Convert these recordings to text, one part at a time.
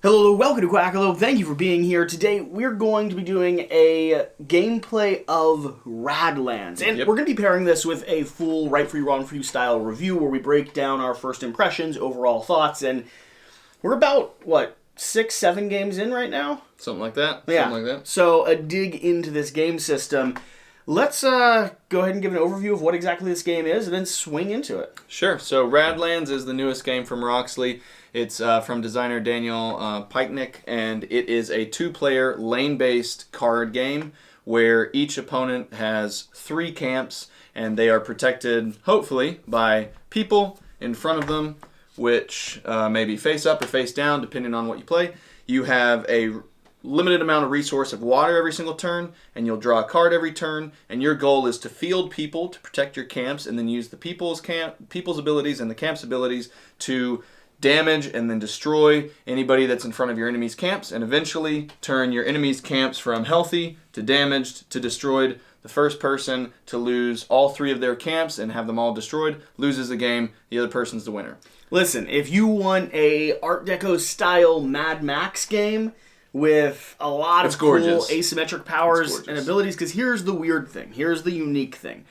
Hello, welcome to Quackalope. Thank you for being here. Today we're going to be doing a gameplay of Radlands. And we're going to be pairing this with a full right for you, wrong for you style review where we break down our first impressions, overall thoughts, and we're about, 6-7 games in right now? Something like that. Yeah. Something like that. So a dig into this game system. Let's go ahead and give an overview of what exactly this game is and then swing into it. Sure. So Radlands is the newest game from Roxley. It's from designer Daniel Piknik, and it is a two-player lane-based card game where each opponent has 3 camps, and they are protected, hopefully, by people in front of them, which may be face up or face down, depending on what you play. You have a limited amount of resource of water every single turn, and you'll draw a card every turn, and your goal is to field people to protect your camps, and then use the people's abilities and the camp's abilities to damage and then destroy anybody that's in front of your enemy's camps, and eventually turn your enemy's camps from healthy to damaged to destroyed. The first person to lose all 3 of their camps and have them all destroyed loses the game. The other person's the winner. Listen, if you want a Art Deco style Mad Max game with a lot of cool asymmetric powers and abilities, because here's the weird thing, here's the unique thing.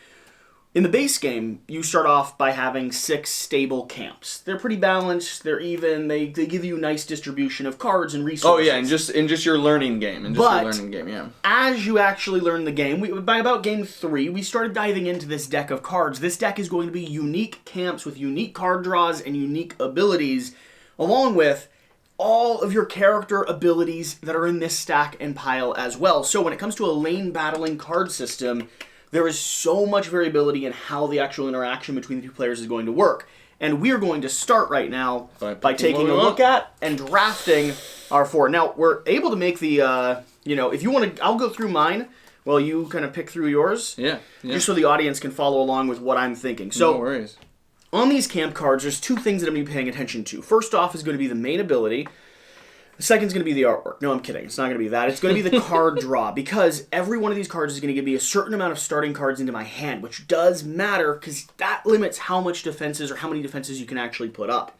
In the base game, you start off by having 6 stable camps. They're pretty balanced, they're even, they give you a nice distribution of cards and resources. Oh yeah, and just your learning game. As you actually learn the game, by about game 3, we started diving into this deck of cards. This deck is going to be unique camps with unique card draws and unique abilities, along with all of your character abilities that are in this stack and pile as well. So when it comes to a lane battling card system, there is so much variability in how the actual interaction between the 2 players is going to work. And we're going to start right now by taking a look at and drafting our 4. Now, we're able to make the, if you want to, I'll go through mine while you kind of pick through yours. Yeah. Just so the audience can follow along with what I'm thinking. So, no worries. On these camp cards, there's 2 things that I'm going to be paying attention to. First off is going to be the main ability. The second is going to be the artwork. No, I'm kidding. It's not going to be that. It's going to be the card draw, because every one of these cards is going to give me a certain amount of starting cards into my hand, which does matter because that limits how much defenses or how many defenses you can actually put up.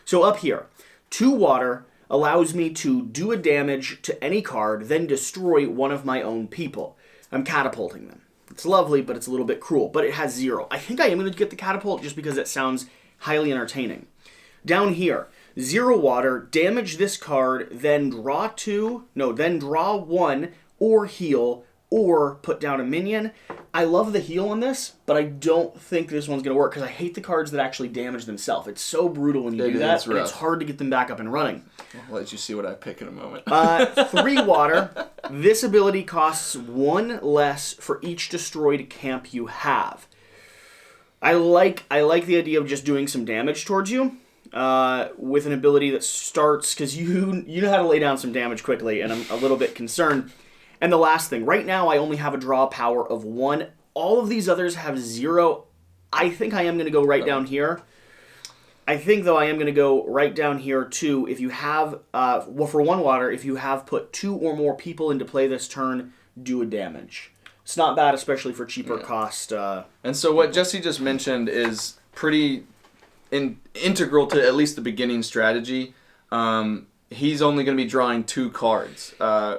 So up here, 2 water allows me to do a damage to any card, then destroy one of my own people. I'm catapulting them. It's lovely, but it's a little bit cruel. But it has 0. I think I am going to get the catapult just because it sounds highly entertaining. Down here, 0 water, damage this card, then draw 1, or heal, or put down a minion. I love the heal on this, but I don't think this one's going to work because I hate the cards that actually damage themselves. It's so brutal when you do that, and it's hard to get them back up and running. I'll let you see what I pick in a moment. 3 water. This ability costs 1 less for each destroyed camp you have. I like the idea of just doing some damage towards you. With an ability that starts, because you know how to lay down some damage quickly, and I'm a little bit concerned. And the last thing, right now I only have a draw power of 1. All of these others have 0. I think I am going to go right down here. I think, though, I am going to go right down here, too. If you have, for 1 water, if you have put 2 or more people into play this turn, do a damage. It's not bad, especially for cheaper cost. And so what Jesse just mentioned is pretty integral to at least the beginning strategy. He's only going to be drawing 2 cards,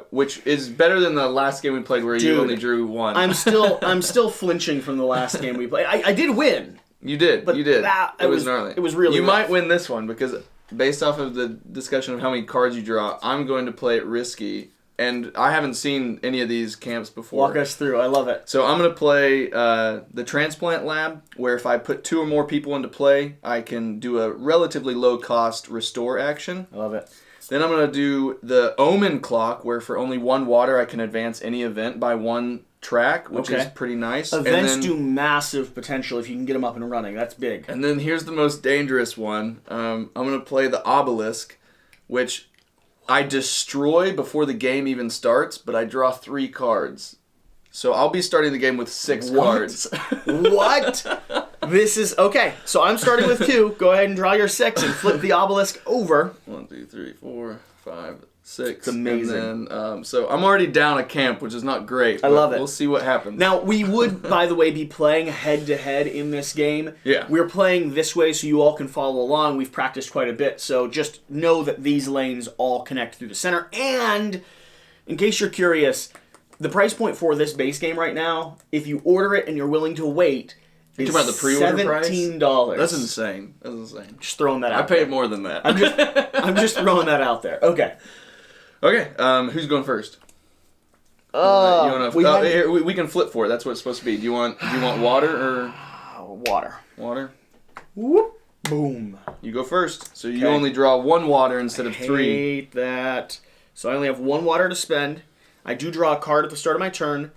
which is better than the last game we played where you only drew 1. I'm still flinching from the last game we played. I did win. You did. But you did. It was gnarly. It was really rough. Might win this one because based off of the discussion of how many cards you draw, I'm going to play it risky. And I haven't seen any of these camps before. Walk us through. I love it. So I'm going to play the Transplant Lab, where if I put 2 or more people into play, I can do a relatively low-cost restore action. I love it. Then I'm going to do the Omen Clock, where for only 1 water I can advance any event by 1 track, which is pretty nice. Events do massive potential if you can get them up and running. That's big. And then here's the most dangerous one. I'm going to play the Obelisk, which I destroy before the game even starts, but I draw 3 cards. So I'll be starting the game with 6 cards. What? This is... Okay, so I'm starting with 2. Go ahead and draw your 6 and flip the Obelisk over. 1, 2, 3, 4, 5, 6. It's amazing. And then, so I'm already down a camp, which is not great. I love it. We'll see what happens. Now, we would, by the way, be playing head-to-head in this game. Yeah. We're playing this way so you all can follow along. We've practiced quite a bit, so just know that these lanes all connect through the center. And, in case you're curious, the price point for this base game right now, if you order it and you're willing to wait, is about the pre-order price? $17. That's insane. That's insane. Just throwing that out I paid there. more than that. I'm just throwing that out there. Okay. Okay, who's going first? We can flip for it. That's what it's supposed to be. Do you want water or water? Water. Whoop. Boom. You go first. So you Okay. only draw 1 water instead of 3. Hate that. So I only have 1 water to spend. I do draw a card at the start of my turn.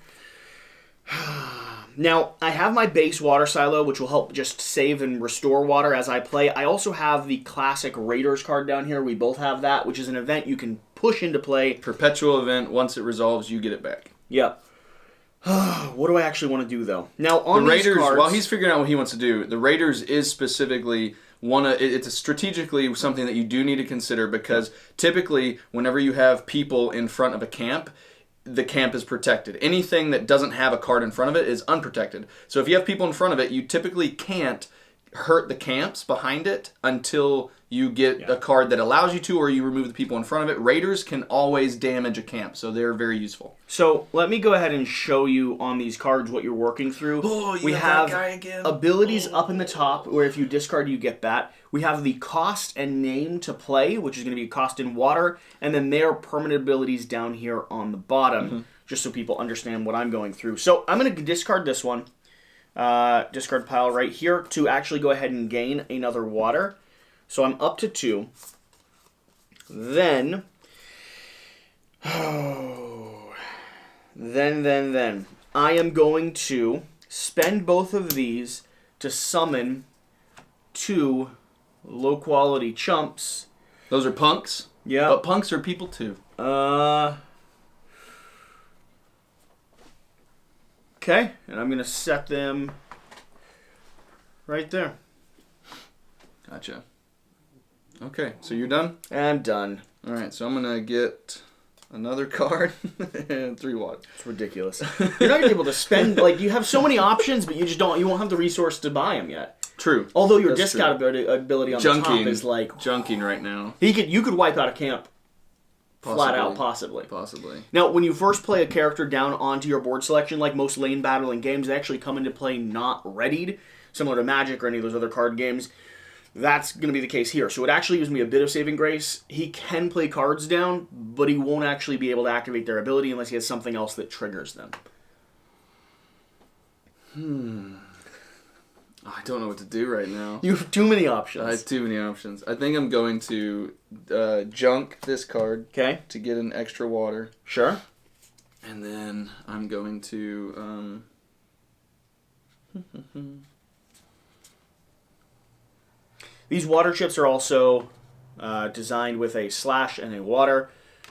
Now, I have my base water silo, which will help just save and restore water as I play. I also have the classic Raiders card down here. We both have that, which is an event you can push into play. Perpetual event. Once it resolves, you get it back. Yep. What do I actually want to do, though? Now, on the these Raiders, cards, while he's figuring out what he wants to do, the Raiders is specifically it's strategically something that you do need to consider, because typically whenever you have people in front of a camp, the camp is protected. Anything that doesn't have a card in front of it is unprotected. So if you have people in front of it, you typically can't hurt the camps behind it until you get a card that allows you to, or you remove the people in front of it. Raiders can always damage a camp, so they're very useful. So let me go ahead and show you on these cards what you're working through. Oh, you we got have that guy again? abilities up in the top, where if you discard, you get that. We have the cost and name to play, which is going to be cost in water, and then their permanent abilities down here on the bottom, just so people understand what I'm going through. So I'm going to discard this one, discard pile right here, to actually go ahead and gain another water. So I'm up to 2. Then, then, I am going to spend both of these to summon 2 low-quality chumps. Those are punks? Yeah. But punks are people too. Okay, and I'm going to set them right there. Gotcha. Okay, so you're done? I'm done. All right, so I'm going to get another card and 3 water. It's ridiculous. You're not able to spend, like, you have so many options, but you won't have the resource to buy them yet. True. Although your That's discount ability on the top is like... Junking right now. You could wipe out a camp. Possibly. Flat out, possibly. Possibly. Now, when you first play a character down onto your board selection, like most lane battling games, they actually come into play not readied, similar to Magic or any of those other card games. That's going to be the case here. So it actually gives me a bit of saving grace. He can play cards down, but he won't actually be able to activate their ability unless he has something else that triggers them. I don't know what to do right now. You have too many options. I have too many options. I think I'm going to junk this card Okay. to get an extra water. Sure. And then I'm going to... These water chips are also designed with a slash and a water.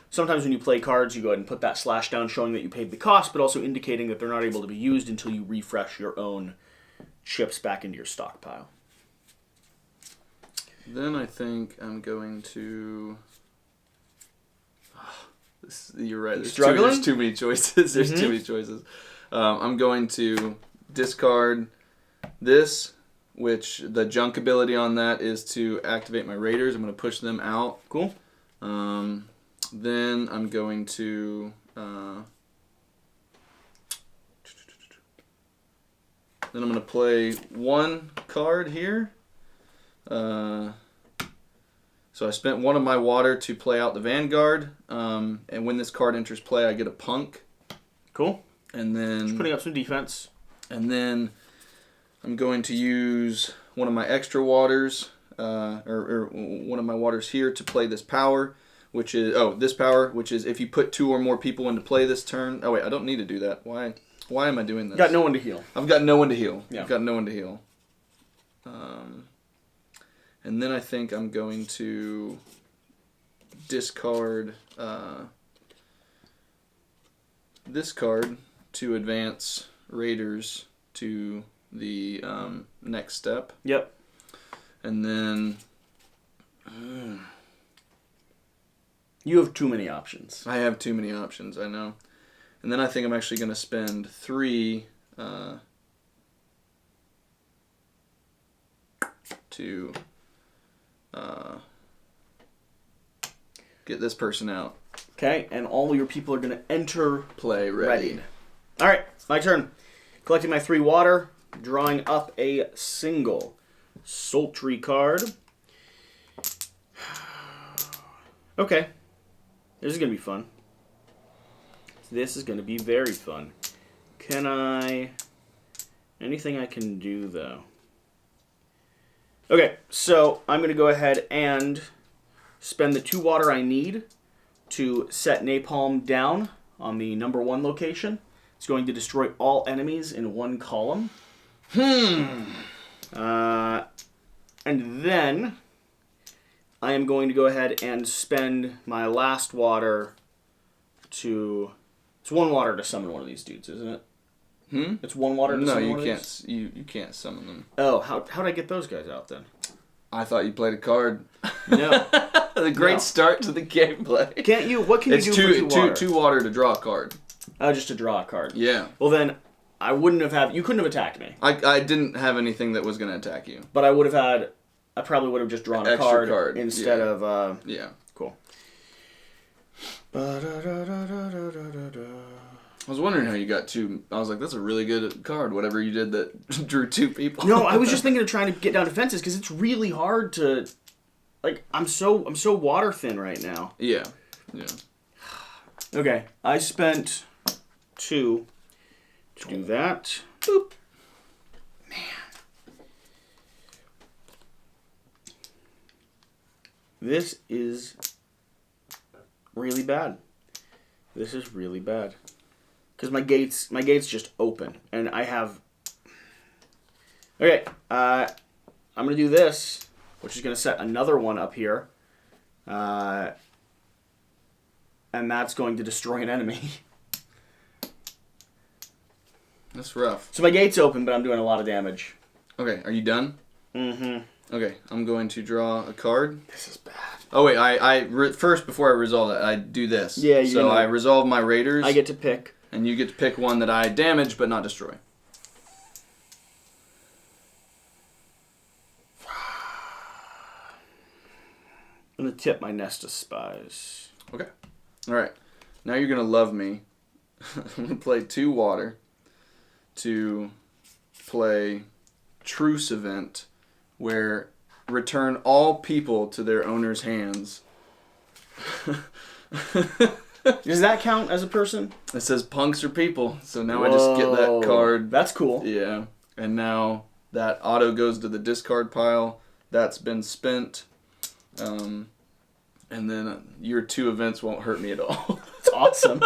Sometimes when you play cards, you go ahead and put that slash down, showing that you paid the cost, but also indicating that they're not able to be used until you refresh your own chips back into your stockpile. Then I think I'm going to... You're right. There's too many choices. There's too many choices. I'm going to discard this, which the junk ability on that is to activate my Raiders. I'm going to push them out. Cool. Then I'm going to... Then I'm going to play 1 card here. So I spent 1 of my water to play out the Vanguard. And when this card enters play, I get a punk. Cool. And then... Just putting up some defense. And then I'm going to use one of my extra waters, or one of my waters here to play this power, which is... Oh, this power, which is if you put 2 or more people into play this turn... Oh, wait, I don't need to do that. Why am I doing this? Got no one to heal. I've got no one to heal. Yeah. I've got no one to heal. And then I think I'm going to discard this card to advance Raiders to the next step. Yep. And then... You have too many options. I have too many options, I know. And then I think I'm actually going to spend 3 to get this person out. Okay, and all your people are going to enter Play ready. All right, my turn. Collecting my 3 water, drawing up a single sultry card. Okay, this is going to be fun. This is going to be very fun. Can I... Anything I can do, though? Okay, so I'm going to go ahead and spend the 2 water I need to set Napalm down on the number 1 location. It's going to destroy all enemies in 1 column. And then I am going to go ahead and spend my last water to... It's 1 water to summon one of these dudes, isn't it? It's 1 water to summon one of these? No, you can't summon them. Oh, how'd I get those guys out then? I thought you played a card. No. The great start to the gameplay. Can't you? What can you do for 2 water? 2 water to draw a card. Oh, just to draw a card. Yeah. Well then, I wouldn't have had... You couldn't have attacked me. I didn't have anything that was going to attack you. But I would have had... I probably would have just drawn a card instead of... Yeah. Cool. I was wondering how you got 2. I was like, that's a really good card, whatever you did that drew 2 people. No, I was just thinking of trying to get down defenses because it's really hard to... Like, I'm so water thin right now. Yeah. Okay, I spent 2 to do that. Boop. Man. This is really bad. This is really bad. Because my gates just open, and I have... Okay, I'm going to do this, which is going to set another one up here. And that's going to destroy an enemy. That's rough. So my gate's open, but I'm doing a lot of damage. Okay, are you done? Mm-hmm. Okay, I'm going to draw a card. This is bad. Oh wait, first before I resolve that, I do this. Yeah, you So know. I resolve my raiders. I get to pick. And you get to pick one that I damage but not destroy. I'm going to tip my nest of spies. Okay. Alright. Now you're going to love me. I'm going to play 2 water to play Truce Event, where return all people to their owner's hands. Does that count as a person? It says punks are people, so now I just get that card. That's cool. Yeah. And now that auto goes to the discard pile. That's been spent. And then your 2 events won't hurt me at all. It's awesome.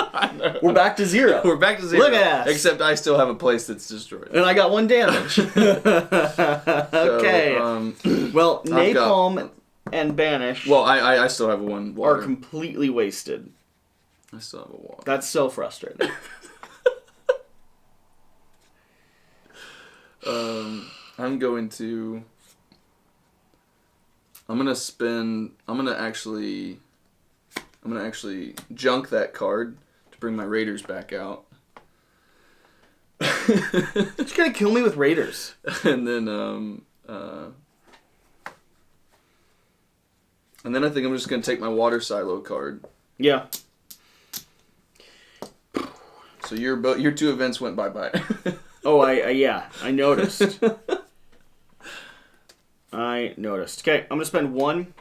We're back to 0. We're back to 0. Look at us. Except I still have a place that's destroyed. And I got 1 damage. Okay. Well, Napalm and Banish Well, I still have 1 water. are completely wasted. I still have a water. That's so frustrating. I'm going to actually junk that card to bring my raiders back out. You're gonna kill me with raiders. And then I think I'm just gonna take my water silo card. Yeah. So your 2 events went bye-bye. Oh, yeah, I noticed. I noticed. Okay, I'm gonna spend 1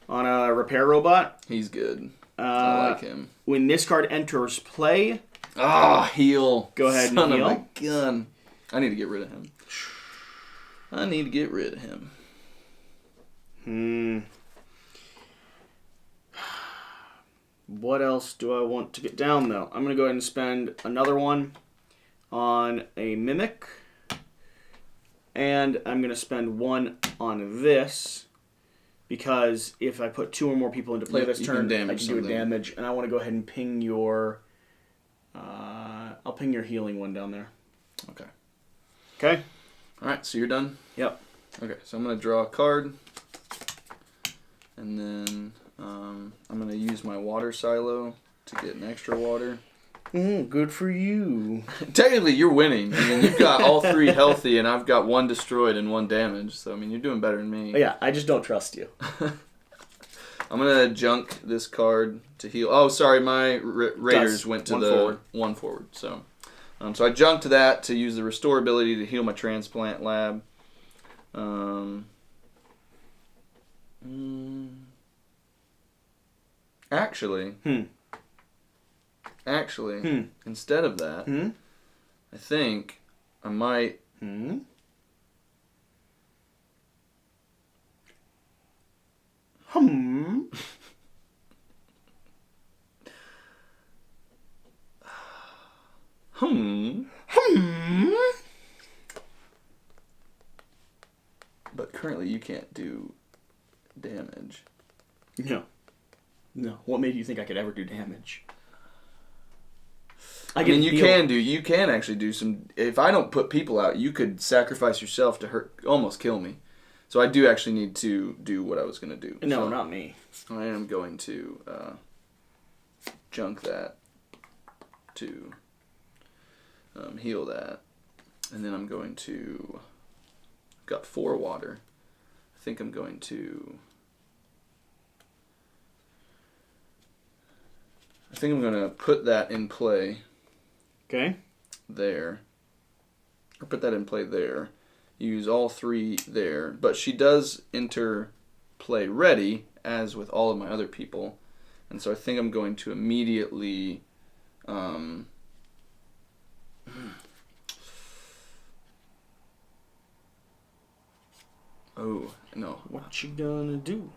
on a repair robot. He's good. I like him. When this card enters play, heal. Go ahead and Son heal. of a gun. I need to get rid of him. What else do I want to get down, though? I'm going to go ahead and spend another 1 on a Mimic. And I'm going to spend 1 on this. Because if I put 2 or more people into play this turn, I can do a damage. And I want to go ahead and ping your... I'll ping your healing 1 down there. Okay. Okay? Alright, so you're done? Yep. Okay, so I'm going to draw a card. And then I'm going to use my water silo to get an extra water. Good for you. Technically, you're winning. I mean, you've got all 3 healthy, and I've got 1 destroyed and 1 damaged. So, I mean, you're doing better than me. Yeah, I just don't trust you. I'm going to junk this card to heal. Oh, sorry, my Raiders went to 1 the forward. 1 forward. So I junked that to use the restore ability to heal my transplant lab. Actually, instead of that, I think I might... But currently you can't do damage. No. What made you think I could ever do damage? I mean, you can actually do some... If I don't put people out, you could sacrifice yourself to almost kill me. So I do actually need to do what I was going to do. No, so not me. I am going to junk that to heal that. And then I'm going to... Got 4 water. I think I'm going to... put that in play. Okay. There. Or put that in play there. Use all 3 there. But she does enter play ready, as with all of my other people. And so I think I'm going to immediately... Oh, no. What you gonna do?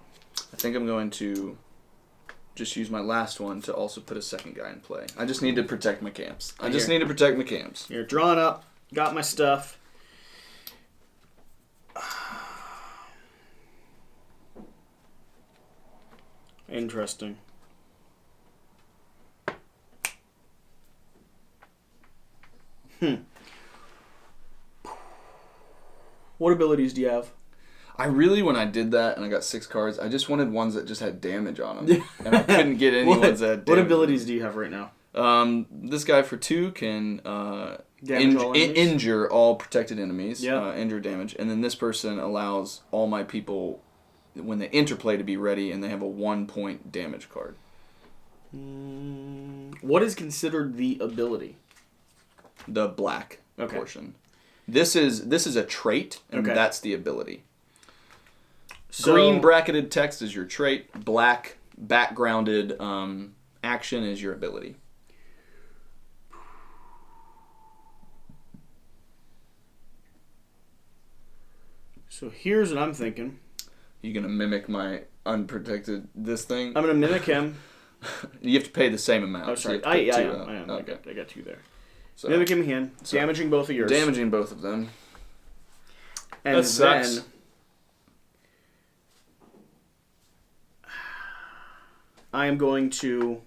I think I'm going to just use my last one to also put a second guy in play. I just need to protect my camps. You're drawn up. Got my stuff. Interesting. What abilities do you have? I really, when I did that and I got 6 cards, I just wanted ones that just had damage on them. And I couldn't get any ones that had damage. What abilities do you have right now? This guy for 2 can injure all protected enemies. Yeah. Injure damage. And then this person allows all my people, when they interplay, to be ready, and they have a 1-point damage card. What is considered the ability? The black portion. This is a trait, and that's the ability. So, green bracketed text is your trait. Black backgrounded action is your ability. So here's what I'm thinking. You gonna mimic my unprotected this thing? I'm gonna mimic him. You have to pay the same amount. Oh, sorry. So I am. Okay. I got 2 there. So, mimic him again. Damaging both of yours. Damaging both of them. And that sucks. Then I am going to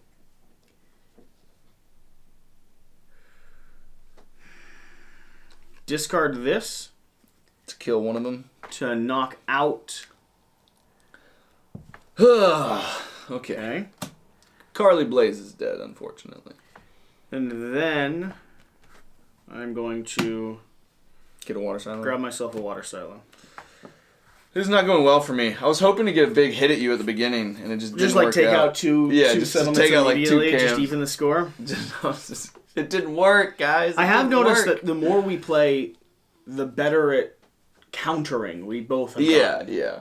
discard this to kill one of them. To knock out. Okay. Carly Blaze is dead, unfortunately. And then I'm going to get a water silo. Grab myself a water silo. This is not going well for me. I was hoping to get a big hit at you at the beginning, and it just didn't like work take out. out two just settlements take out like 2 immediately, camps. just even the score. It didn't work, guys. I have noticed that the more we play, the better at countering we both have gotten. Yeah.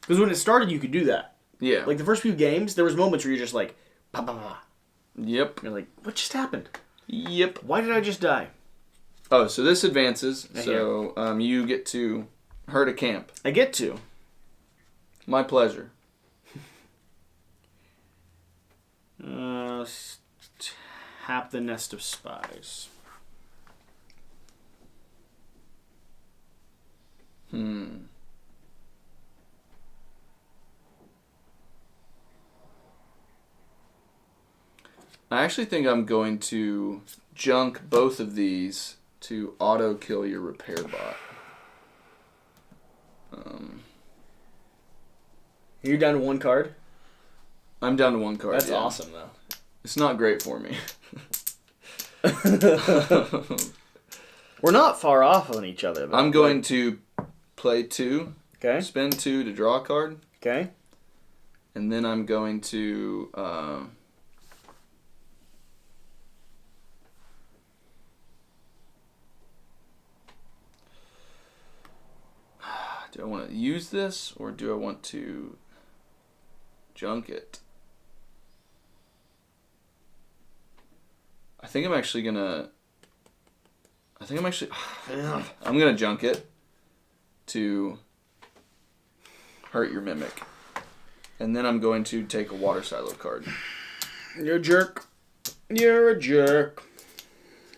Because when it started, you could do that. Yeah. Like the first few games, there was moments where you're just like, bah, bah, bah. Yep. You're like, what just happened? Yep. Why did I just die? Oh, so this advances. So you get to hurt a camp. I get to. My pleasure. Tap the nest of spies. I actually think I'm going to junk both of these to auto-kill your repair bot. You're down to 1 card? I'm down to 1 card. That's awesome, though. It's not great for me. We're not far off on each other, though. I'm going to play 2. Okay. Spend 2 to draw a card. Okay. And then I'm going to... do I want to use this, or do I want to junk it? I think I'm actually gonna... I'm gonna junk it to hurt your Mimic. And then I'm going to take a water silo card. You're a jerk. You're a jerk.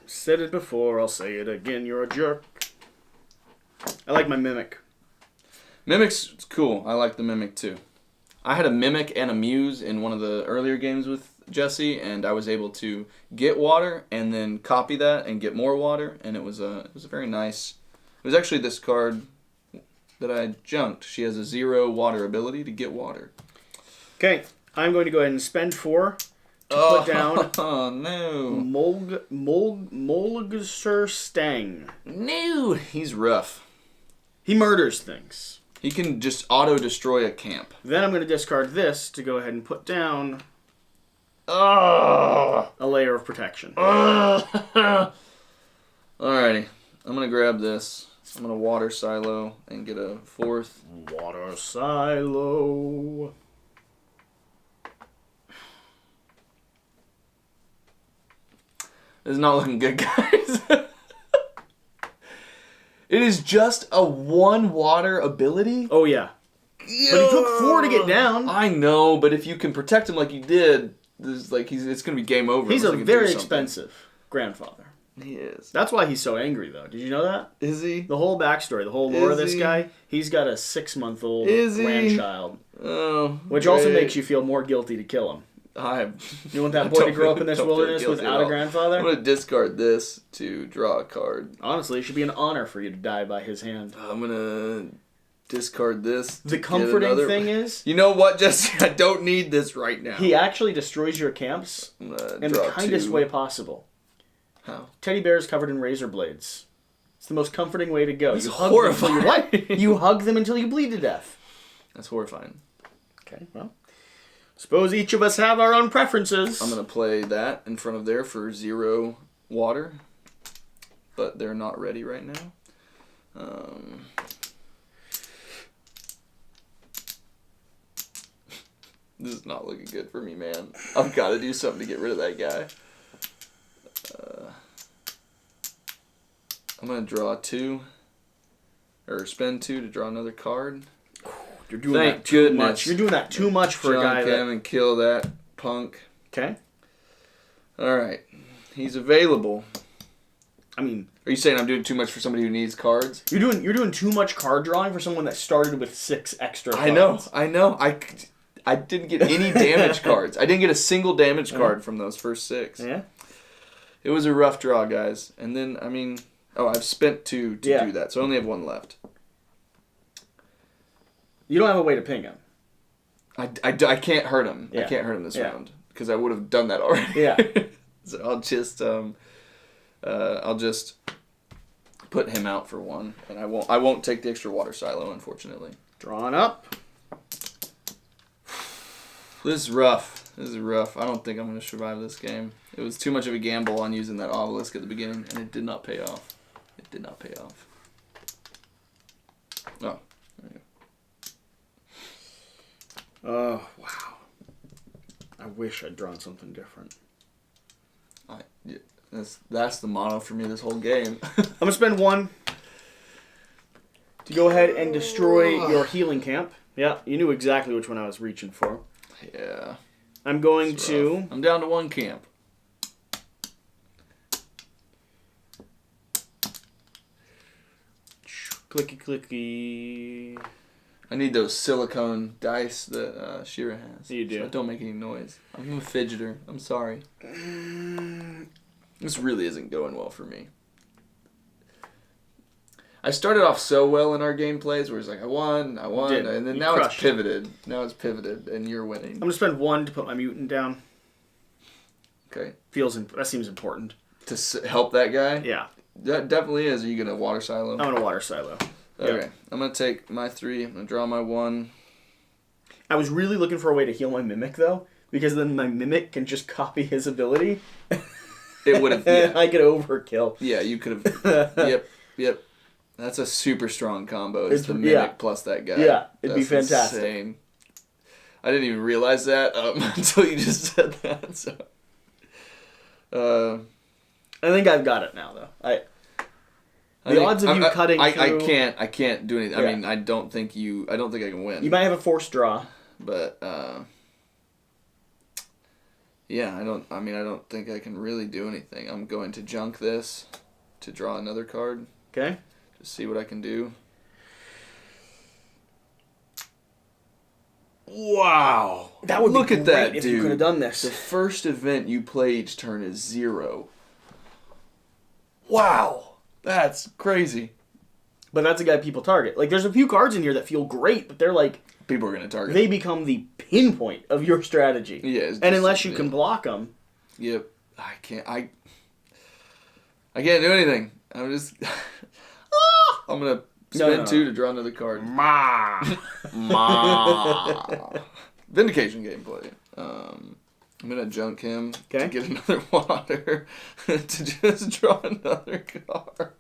Said it before, I'll say it again. You're a jerk. I like my Mimic. Mimic's cool. I like the Mimic too. I had a Mimic and a Muse in one of the earlier games with Jesse, and I was able to get water and then copy that and get more water, and it was a very nice. It was actually this card that I junked. She has a 0 water ability to get water. Okay, I'm going to go ahead and spend 4 to put down. Oh no! Molgser Stang. No, he's rough. He murders things. He can just auto destroy a camp. Then I'm going to discard this to go ahead and put down Oh! a layer of protection. Alrighty. I'm going to grab this. I'm going to water silo and get a 4th. Water silo. This is not looking good, guys. It is just a 1 water ability? Oh, yeah. But he took 4 to get down. I know, but if you can protect him like you did, it's going to be game over. He's a very expensive grandfather. He is. That's why he's so angry, though. Did you know that? Is he? The whole backstory, the whole lore of this guy, he's got a 6-month-old grandchild. Oh, which also makes you feel more guilty to kill him. You want that boy to grow up in this wilderness without a grandfather? I'm going to discard this to draw a card. Honestly, it should be an honor for you to die by his hand. I'm going to discard this. The comforting thing is... You know what, Jesse? I don't need this right now. He actually destroys your camps in the kindest way possible. How? Teddy bears covered in razor blades. It's the most comforting way to go. That's horrifying. You hug them until you bleed to death. That's horrifying. Okay, well... Suppose each of us have our own preferences. I'm going to play that in front of there for 0 water. But they're not ready right now. This is not looking good for me, man. I've got to do something to get rid of that guy. I'm going to draw 2. Or spend 2 to draw another card. You're doing that too much. You're doing that too much for a guy that... him and kill that punk. Okay. Alright. He's available. I mean... Are you saying I'm doing too much for somebody who needs cards? You're doing too much card drawing for someone that started with 6 extra cards. I know. I didn't get any damage cards. I didn't get a single damage card from those first 6. Yeah? It was a rough draw, guys. And then, I mean... Oh, I've spent 2 to do that, so I only have 1 left. You don't have a way to ping him. I can't hurt him. Yeah. I can't hurt him this round because I would have done that already. Yeah. So I'll just put him out for 1, and I won't take the extra water silo, unfortunately. Drawn up. This is rough. I don't think I'm going to survive this game. It was too much of a gamble on using that obelisk at the beginning, and it did not pay off. Oh. Oh, wow. I wish I'd drawn something different. That's the motto for me this whole game. I'm going to spend 1 to go ahead and destroy your healing camp. Yeah, you knew exactly which one I was reaching for. Yeah. I'm going to... I'm down to 1 camp. Clicky, clicky... I need those silicone dice that Shira has. You do. So don't make any noise. I'm a fidgeter. I'm sorry. This really isn't going well for me. I started off so well in our gameplays where it's like I won, and then now it's pivoted. Now it's pivoted, and you're winning. I'm gonna spend 1 to put my mutant down. Okay. That seems important. To help that guy? Yeah. That definitely is. Are you gonna water silo? I'm gonna water silo. Okay. Yep. I'm gonna take my 3. I'm gonna draw my 1. I was really looking for a way to heal my Mimic though, because then my Mimic can just copy his ability. It would have. Yeah. I could overkill. Yeah, you could have. Yep. That's a super strong combo. It's the Mimic plus that guy. Yeah, it'd be fantastic. Insane. I didn't even realize that until you just said that. So. I think I've got it now, though. The odds of you cutting through... I can't do anything. Yeah. I mean, I don't think I can win. You might have a forced draw. But, yeah, I don't think I can really do anything. I'm going to junk this to draw another card. Okay. Just see what I can do. Wow. That would Look be at great that, if dude. you could have done this. The first event you play each turn is 0. Wow. That's crazy. But that's a guy people target. Like, there's a few cards in here that feel great, but they're like... People are going to target. They become the pinpoint of your strategy. Yeah. And unless you can block them... Yep. I can't do anything. I'm just... I'm going to spend 2 to draw another card. Ma. Vindication gameplay. I'm going to junk him to get another water to just draw another card.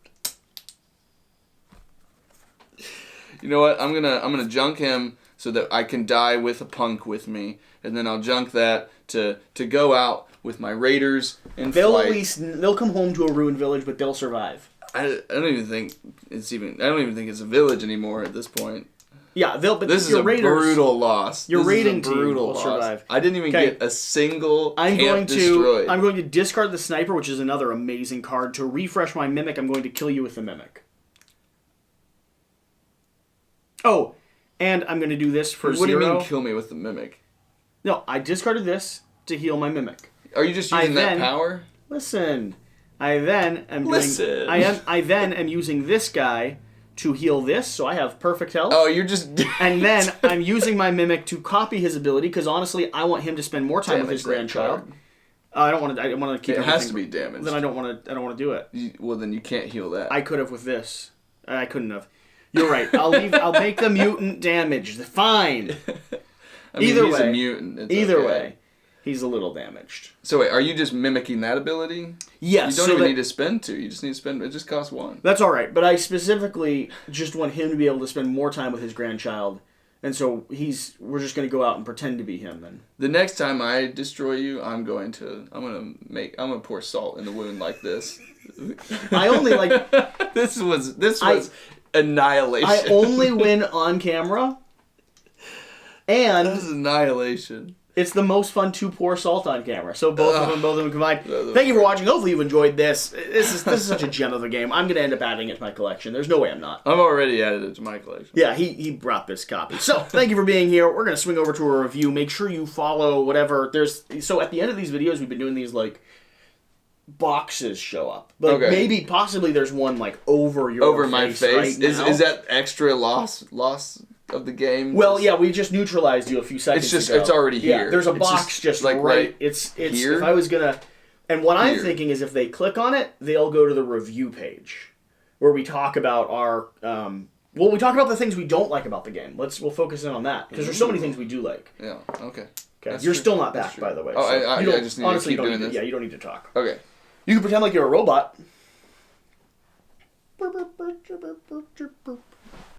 You know what? I'm gonna junk him so that I can die with a punk with me, and then I'll junk that to go out with my raiders and they'll come home to a ruined village, but they'll survive. I don't even think it's a village anymore at this point. Yeah, but this is a brutal loss. Your raiding team will survive. I didn't even get a single camp destroyed. I'm going to discard the sniper, which is another amazing card. To refresh my Mimic, I'm going to kill you with the Mimic. Oh, and I'm going to do this for 0. What do you mean kill me with the Mimic? No, I discarded this to heal my Mimic. Are you just using that power? Listen. I then am using this guy to heal this, so I have perfect health. Oh, you're just... And then I'm using my Mimic to copy his ability, because honestly, I want him to spend more time with his grandchild. I want to keep everything. It has to be damaged. Then I don't want to do it. Well, then you can't heal that. I could have with this. I couldn't have. You're right. I'll make the mutant damaged. Fine. He's a mutant. It's either way, he's a little damaged. So wait, are you just mimicking that ability? Yes. You don't even need to spend 2. You just need to spend... It just costs 1. That's all right. But I specifically just want him to be able to spend more time with his grandchild. And so we're just going to go out and pretend to be him then. The next time I destroy you, I'm going to pour salt in the wound like this. I only like... This was annihilation. I only win on camera. And... This is annihilation. It's the most fun to pour salt on camera. So both of them combined. Thank you for watching. Hopefully you've enjoyed this. This is such a gem of a game. I'm going to end up adding it to my collection. There's no way I'm not. I've already added it to my collection. Yeah, he brought this copy. So thank you for being here. We're going to swing over to a review. Make sure you follow whatever. So at the end of these videos, we've been doing these like boxes show up. But maybe possibly there's one like over my face. Right now. Is that extra loss of the game? Well, yeah, we just neutralized you a few seconds ago. It's already here. Yeah, there's a box just like right. It's here? If I was gonna, and what I'm thinking is if they click on it, they'll go to the review page, where we talk about our we talk about the things we don't like about the game. We'll focus in on that because there's so many things we do like. Yeah. Okay. You're still not back, by the way. Oh, so I just need to keep doing this. Yeah, you don't need to talk. Okay. You can pretend like you're a robot.